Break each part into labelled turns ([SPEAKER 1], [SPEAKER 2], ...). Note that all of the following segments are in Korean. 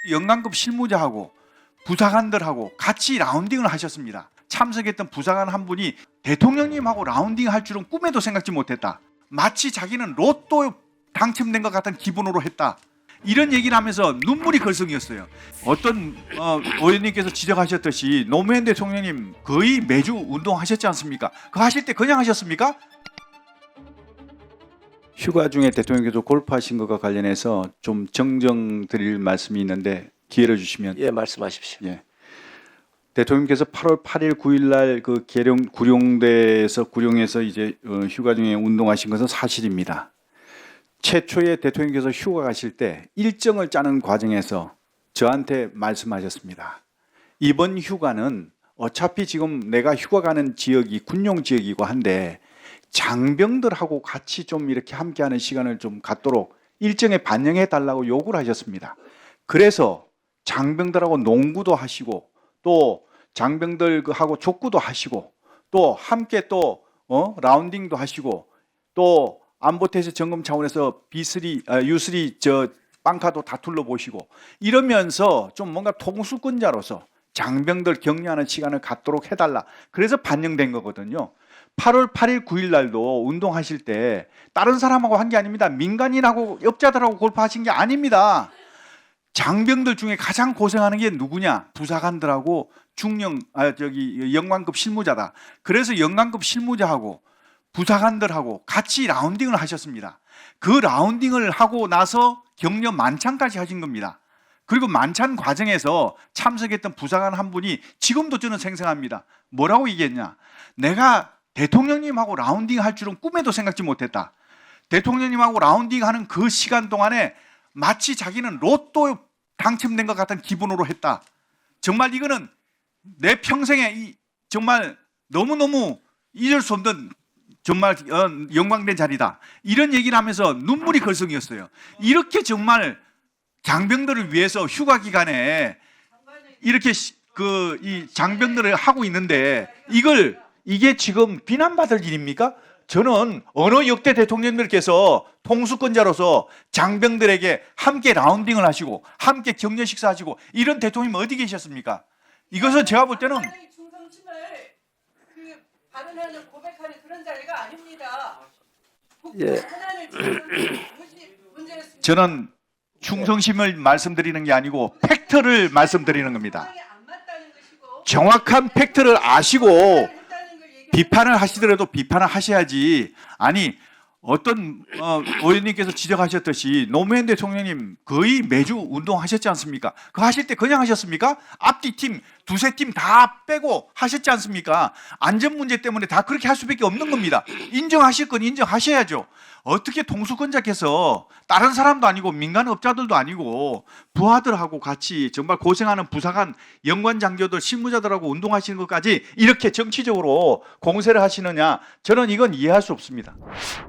[SPEAKER 1] 영관급 실무자하고 부사관들하고 같이 라운딩을 하셨습니다. 참석했던 부사관 한 분이 대통령님하고 라운딩 할 줄은 꿈에도 생각지 못했다. 마치 자기는 로또 당첨된 것 같은 기분으로 했다. 이런 얘기를 하면서 눈물이 걸성이었어요. 어떤 의원님께서 지적하셨듯이 노무현 대통령님 거의 매주 운동하셨지 않습니까? 그거 하실 때 그냥 하셨습니까? 휴가 중에 대통령께서 골프하신 것과 관련해서 좀 정정 드릴 말씀이 있는데 기회를 주시면.
[SPEAKER 2] 예, 말씀하십시오.
[SPEAKER 1] 예. 대통령께서 8월 8일 9일 날 그 구룡에서 이제 휴가 중에 운동하신 것은 사실입니다. 최초에 대통령께서 휴가 가실 때 일정을 짜는 과정에서 저한테 말씀하셨습니다. 이번 휴가는 어차피 지금 내가 휴가 가는 지역이 군용 지역이고 한데 장병들하고 같이 좀 이렇게 함께하는 시간을 좀 갖도록 일정에 반영해 달라고 요구를 하셨습니다. 그래서 장병들하고 농구도 하시고 또 장병들하고 족구도 하시고 또 함께 또 라운딩도 하시고 또 안보태세 점검 차원에서 B3, U3 저 빵카도 다 둘러보시고 이러면서 좀 뭔가 통수권자로서 장병들 격려하는 시간을 갖도록 해달라. 그래서 반영된 거거든요. 8월 8일 9일 날도 운동하실 때 다른 사람하고 한 게 아닙니다. 민간인하고 업자들하고 골프하신 게 아닙니다. 장병들 중에 가장 고생하는 게 누구냐? 부사관들하고 영관급 실무자다. 그래서 영관급 실무자하고 부사관들하고 같이 라운딩을 하셨습니다. 그 라운딩을 하고 나서 격려 만찬까지 하신 겁니다. 그리고 만찬 과정에서 참석했던 부사관 한 분이 지금도 저는 생생합니다. 뭐라고 얘기했냐? 내가 대통령님하고 라운딩 할 줄은 꿈에도 생각지 못했다. 대통령님하고 라운딩 하는 그 시간 동안에 마치 자기는 로또 당첨된 것 같은 기분으로 했다. 정말 이거는 내 평생에 정말 너무너무 잊을 수 없는 정말 영광된 자리다. 이런 얘기를 하면서 눈물이 걸성이었어요. 이렇게 정말 장병들을 위해서 휴가 기간에 이렇게 이 장병들을 하고 있는데 이게 지금 비난받을 일입니까? 저는 어느 역대 대통령들께서 통수권자로서 장병들에게 함께 라운딩을 하시고 함께 격려 식사하시고 이런 대통령이 어디 계셨습니까? 이것은 제가 볼 때는
[SPEAKER 3] 충성심을 발언하는 고백하는 그런 자리가 아닙니다.
[SPEAKER 2] 예.
[SPEAKER 1] 저는 충성심을 말씀드리는 게 아니고 팩트를 말씀드리는 겁니다. 정확한 팩트를 아시고 비판을 하시더라도 비판을 하셔야지. 아니 어떤 의원님께서 지적하셨듯이 노무현 대통령님 거의 매주 운동하셨지 않습니까? 그거 하실 때 그냥 하셨습니까? 앞뒤 팀 두세 팀 다 빼고 하셨지 않습니까? 안전 문제 때문에 다 그렇게 할 수밖에 없는 겁니다. 인정하실 건 인정하셔야죠. 어떻게 통수권자께서 다른 사람도 아니고 민간업자들도 아니고 부하들하고 같이 정말 고생하는 부사관, 연관장교들, 실무자들하고 운동하시는 것까지 이렇게 정치적으로 공세를 하시느냐? 저는 이건 이해할 수 없습니다.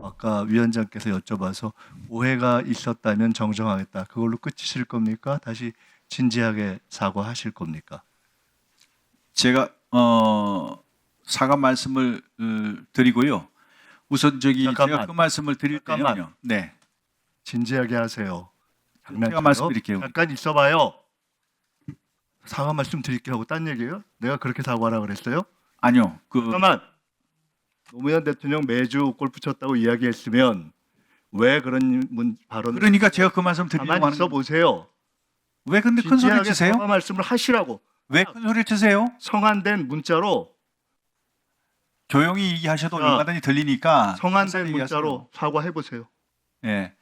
[SPEAKER 4] 아까 위원장께서 여쭤봐서 오해가 있었다면 정정하겠다. 그걸로 끝이실 겁니까? 다시 진지하게 사과하실 겁니까?
[SPEAKER 1] 제가 사과 말씀을 드리고요. 우선
[SPEAKER 4] 잠깐만.
[SPEAKER 1] 제가 그 말씀을 드릴
[SPEAKER 4] 잠깐만.
[SPEAKER 1] 때는요. 네.
[SPEAKER 4] 진지하게 하세요.
[SPEAKER 1] 제가 말씀드릴게요.
[SPEAKER 4] 잠깐 있어봐요. 사과 말씀 드릴게요 하고 딴 얘기예요? 내가 그렇게 사과하라 그랬어요?
[SPEAKER 1] 아니요.
[SPEAKER 4] 잠깐만. 노무현 대통령 매주 골프 쳤다고 이야기했으면 왜 그런 발언을
[SPEAKER 1] 그러니까 제가 그 말씀 드리려고
[SPEAKER 4] 가만히
[SPEAKER 1] 하는
[SPEAKER 4] 있어 보세요.
[SPEAKER 1] 왜 근데 큰 소리
[SPEAKER 4] 진지하게
[SPEAKER 1] 치세요?
[SPEAKER 4] 사과 말씀을 하시라고.
[SPEAKER 1] 왜 큰 소리 치세요?
[SPEAKER 4] 성안된 문자로
[SPEAKER 1] 조용히 얘기하셔도
[SPEAKER 4] 자,
[SPEAKER 1] 얼마든지 들리니까
[SPEAKER 4] 성안된
[SPEAKER 1] 얘기하세요.
[SPEAKER 4] 문자로 사과해 보세요.
[SPEAKER 1] 예.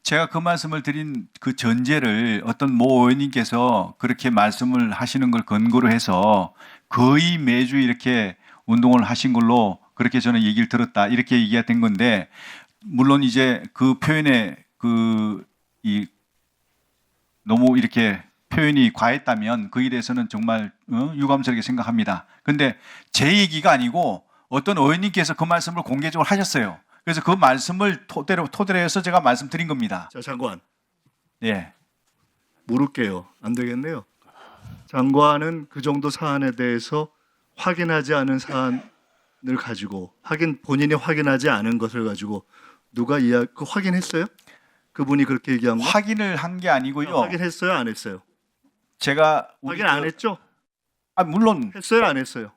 [SPEAKER 1] 제가 그 말씀을 드린 그 전제를 어떤 모 의원님께서 그렇게 말씀을 하시는 걸 근거로 해서 거의 매주 이렇게 운동을 하신 걸로 그렇게 저는 얘기를 들었다. 이렇게 얘기가 된 건데 물론 이제 그 표현에 너무 이렇게 표현이 과했다면 그에 대해서는 정말 유감스럽게 생각합니다. 근데 제 얘기가 아니고 어떤 의원님께서 그 말씀을 공개적으로 하셨어요. 그래서 그 말씀을 토대로 해서 제가 말씀드린 겁니다.
[SPEAKER 4] 자, 장관.
[SPEAKER 1] 예.
[SPEAKER 4] 물을게요. 안 되겠네요. 장관은 그 정도 사안에 대해서 확인하지 않은 사안을 가지고 본인이 확인하지 않은 것을 가지고 누가 확인했어요? 그분이 그렇게 얘기한 거?
[SPEAKER 1] 확인을 한 게 아니고요.
[SPEAKER 4] 확인했어요? 안 했어요?
[SPEAKER 1] 제가
[SPEAKER 4] 확인 안 했죠?
[SPEAKER 1] 물론
[SPEAKER 4] 했어요, 안 했어요?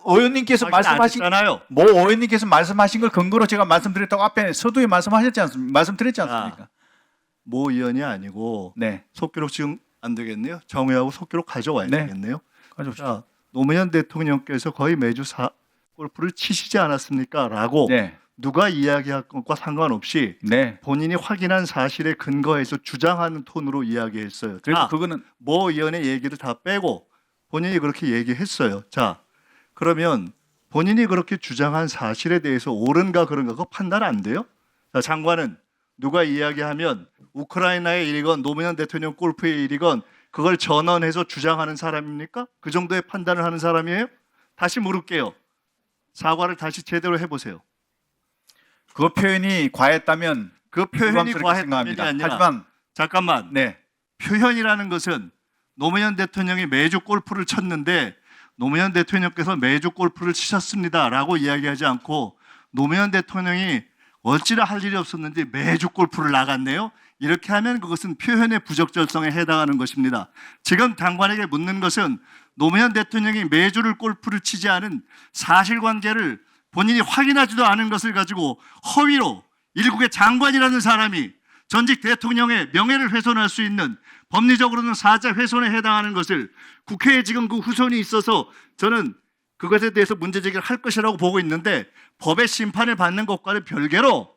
[SPEAKER 1] 의원님께서
[SPEAKER 4] 확인 안
[SPEAKER 1] 말씀하신
[SPEAKER 4] 했잖아요.
[SPEAKER 1] 뭐 의원님께서 말씀하신 걸 근거로 제가 말씀드렸다고 앞에 서두에 말씀드렸지 않습니까?
[SPEAKER 4] 모 의원이 아니고
[SPEAKER 1] 네,
[SPEAKER 4] 속기록 지금 안 되겠네요. 정의하고 속기록 가져와야
[SPEAKER 1] 네.
[SPEAKER 4] 되겠네요.
[SPEAKER 1] 가져오십시오.
[SPEAKER 4] 자, 노무현 대통령께서 거의 매주 골프를 치시지 않았습니까? 라고
[SPEAKER 1] 네,
[SPEAKER 4] 누가 이야기할 것과 상관없이
[SPEAKER 1] 네.
[SPEAKER 4] 본인이 확인한 사실에 근거해서 주장하는 톤으로 이야기했어요.
[SPEAKER 1] 그래서
[SPEAKER 4] 자,
[SPEAKER 1] 그거는
[SPEAKER 4] 모 의원의 얘기를 다 빼고 본인이 그렇게 얘기했어요. 자, 그러면 본인이 그렇게 주장한 사실에 대해서 옳은가 그런가 그거 판단 안 돼요? 자, 장관은 누가 이야기하면 우크라이나의 일이건 노무현 대통령 골프의 일이건 그걸 전언해서 주장하는 사람입니까? 그 정도의 판단을 하는 사람이에요? 다시 물을게요. 사과를 다시 제대로 해보세요.
[SPEAKER 1] 그 표현이 과했다면
[SPEAKER 4] 그 표현이
[SPEAKER 1] 유감스럽게
[SPEAKER 4] 과했다는 게
[SPEAKER 1] 생각합니다.
[SPEAKER 4] 아니라
[SPEAKER 1] 하지만
[SPEAKER 4] 잠깐만.
[SPEAKER 1] 네,
[SPEAKER 4] 표현이라는 것은 노무현 대통령이 매주 골프를 쳤는데 노무현 대통령께서 매주 골프를 치셨습니다라고 이야기하지 않고 노무현 대통령이 어찌나 할 일이 없었는지 매주 골프를 나갔네요. 이렇게 하면 그것은 표현의 부적절성에 해당하는 것입니다. 지금 장관에게 묻는 것은 노무현 대통령이 매주를 골프를 치지 않은 사실관계를 본인이 확인하지도 않은 것을 가지고 허위로 일국의 장관이라는 사람이 전직 대통령의 명예를 훼손할 수 있는 법리적으로는 사자 훼손에 해당하는 것을 국회에 지금 그 후손이 있어서 저는 그것에 대해서 문제제기를 할 것이라고 보고 있는데 법의 심판을 받는 것과는 별개로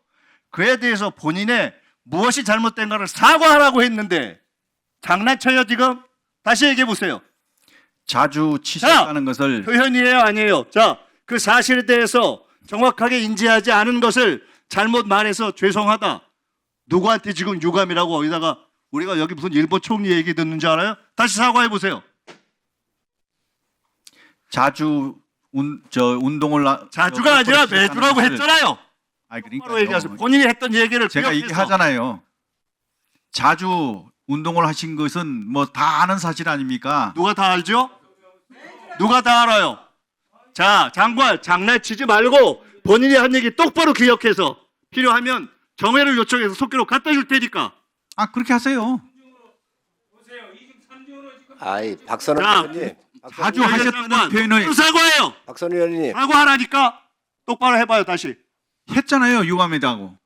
[SPEAKER 4] 그에 대해서 본인의 무엇이 잘못된가를 사과하라고 했는데 장난쳐요 지금? 다시 얘기해 보세요.
[SPEAKER 1] 자주 치셨다는 것을
[SPEAKER 4] 표현이에요 아니에요? 자, 그 사실에 대해서 정확하게 인지하지 않은 것을 잘못 말해서 죄송하다. 누구한테 지금 유감이라고 어디다가 우리가 여기 무슨 일본 총리 얘기 듣는 줄 알아요? 다시 사과해 보세요.
[SPEAKER 1] 자주 운동을
[SPEAKER 4] 자주가 아니라 매주라고
[SPEAKER 1] 것을-
[SPEAKER 4] 했잖아요.
[SPEAKER 1] 아니
[SPEAKER 4] 바로 얘기하세요.
[SPEAKER 1] 그러니까
[SPEAKER 4] 본인이 했던 얘기를
[SPEAKER 1] 제가
[SPEAKER 4] 기억해서.
[SPEAKER 1] 얘기하잖아요. 자주 운동을 하신 것은 뭐 다 아는 사실 아닙니까?
[SPEAKER 4] 누가 다 알죠? 누가 다 알아요? 자, 장관 장난치지 말고 본인이 한 얘기 똑바로 기억해서 필요하면 정회를 요청해서 속기록 갖다 줄 테니까.
[SPEAKER 1] 그렇게 하세요.
[SPEAKER 2] 아이 박선원
[SPEAKER 4] 자,
[SPEAKER 2] 의원님,
[SPEAKER 1] 자주 하셨다는 표현을
[SPEAKER 4] 사과해요.
[SPEAKER 2] 박선원 의원님,
[SPEAKER 4] 사과하라니까 똑바로 해봐요 다시.
[SPEAKER 1] 했잖아요. 유감이다고.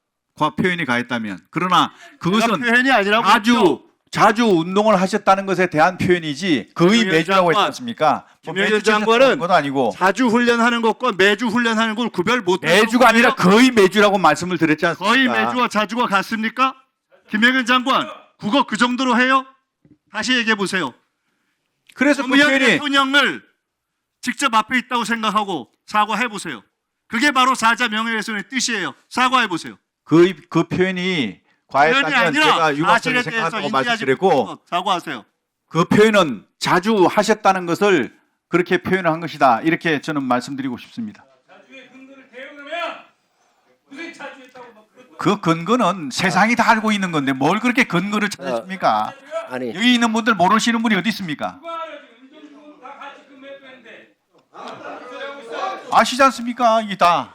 [SPEAKER 1] 표현이 가했다면. 그러나 그것은
[SPEAKER 4] 표현이 아니라고 했죠.
[SPEAKER 1] 자주 운동을 하셨다는 것에 대한 표현이지 거의
[SPEAKER 4] 김영현
[SPEAKER 1] 매주라고 했지
[SPEAKER 4] 장관,
[SPEAKER 1] 않습니까? 뭐
[SPEAKER 4] 김영현
[SPEAKER 1] 매주 치셨다는
[SPEAKER 4] 장관은
[SPEAKER 1] 것도 아니고
[SPEAKER 4] 자주 훈련하는 것과 매주 훈련하는 걸 구별 못해요.
[SPEAKER 1] 매주가 아니라 거의 매주라고 말씀을 드렸지 않습니까?
[SPEAKER 4] 거의 매주와 자주가 같습니까? 김영현 장관 국어 그 정도로 해요? 다시 얘기해 보세요.
[SPEAKER 1] 그래서 그
[SPEAKER 4] 노무현
[SPEAKER 1] 표현이
[SPEAKER 4] 대통령을 직접 앞에 있다고 생각하고 사과해 보세요. 그게 바로 사자 명예훼손의 뜻이에요. 사과해 보세요.
[SPEAKER 1] 그 표현이
[SPEAKER 4] 표현이
[SPEAKER 1] 과했다면
[SPEAKER 4] 아니라
[SPEAKER 1] 제가
[SPEAKER 4] 사실에
[SPEAKER 1] 유감스럽게
[SPEAKER 4] 대해서
[SPEAKER 1] 생각한다고
[SPEAKER 4] 인지하지
[SPEAKER 1] 말씀드렸고
[SPEAKER 4] 못해서 사과하세요.
[SPEAKER 1] 그 표현은 자주 하셨다는 것을 그렇게 표현을 한 것이다. 이렇게 저는 말씀드리고 싶습니다.
[SPEAKER 3] 자주의 근거를 대응하면 무슨 자주했다고 막 그런
[SPEAKER 1] 그 근거는 세상이 다 알고 있는 건데 뭘 그렇게 근거를 찾으십니까?
[SPEAKER 2] 아니
[SPEAKER 1] 여기 있는 분들 모르시는 분이 어디 있습니까?
[SPEAKER 3] 누가 알아 지금 이정도 다 같이 금매했는데 하고 있어.
[SPEAKER 1] 아시지 않습니까? 이게 다.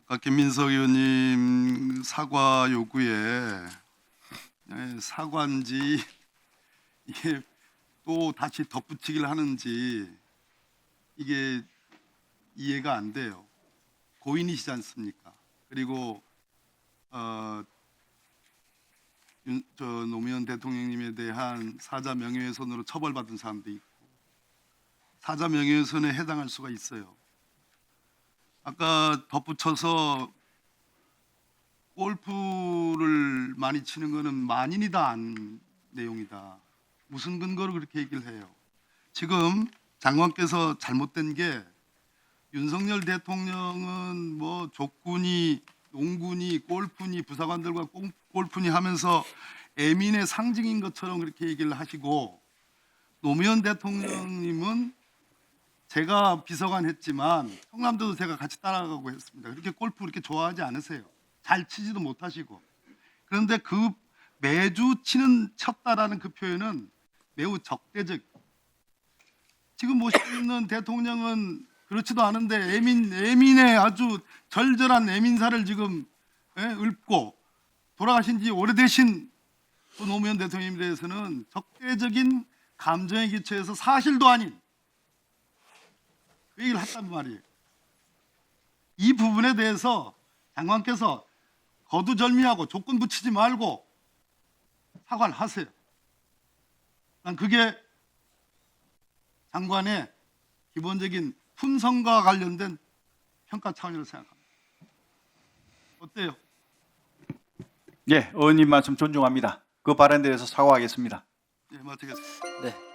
[SPEAKER 5] 아까 김민석 의원님 사과 요구에 사과인지 이게 또 다시 덧붙이기를 하는지 이게 이해가 안 돼요. 고인이시지 않습니까? 그리고 노무현 대통령님에 대한 사자 명예훼손으로 처벌받은 사람도 있고 사자 명예훼손에 해당할 수가 있어요. 아까 덧붙여서 골프를 많이 치는 거는 만인이 다 아는 내용이다. 무슨 근거로 그렇게 얘기를 해요? 지금 장관께서 잘못된 게 윤석열 대통령은 뭐 족군이, 농군이, 골프니, 부사관들과 골프니 하면서 애민의 상징인 것처럼 그렇게 얘기를 하시고 노무현 대통령님은 제가 비서관 했지만 청남도도 제가 같이 따라가고 했습니다. 그렇게 골프 그렇게 좋아하지 않으세요. 잘 치지도 못하시고. 그런데 그 매주 쳤다라는 그 표현은 매우 적대적. 지금 모시고 있는 대통령은 그렇지도 않은데 애민의 아주 절절한 애민사를 지금 읊고 돌아가신 지 오래되신 또 노무현 대통령에 대해서는 적대적인 감정에 기초해서 사실도 아닌 그 얘기를 했단 말이에요. 이 부분에 대해서 장관께서 거두절미하고 조건 붙이지 말고 사과를 하세요. 난 그게 장관의 기본적인 품성과 관련된 평가 차원이라고 생각합니다. 어때요?
[SPEAKER 1] 예, 의원님 말씀 존중합니다. 그 발언에 대해서 사과하겠습니다.
[SPEAKER 5] 예, 마치겠습니다.
[SPEAKER 2] 네.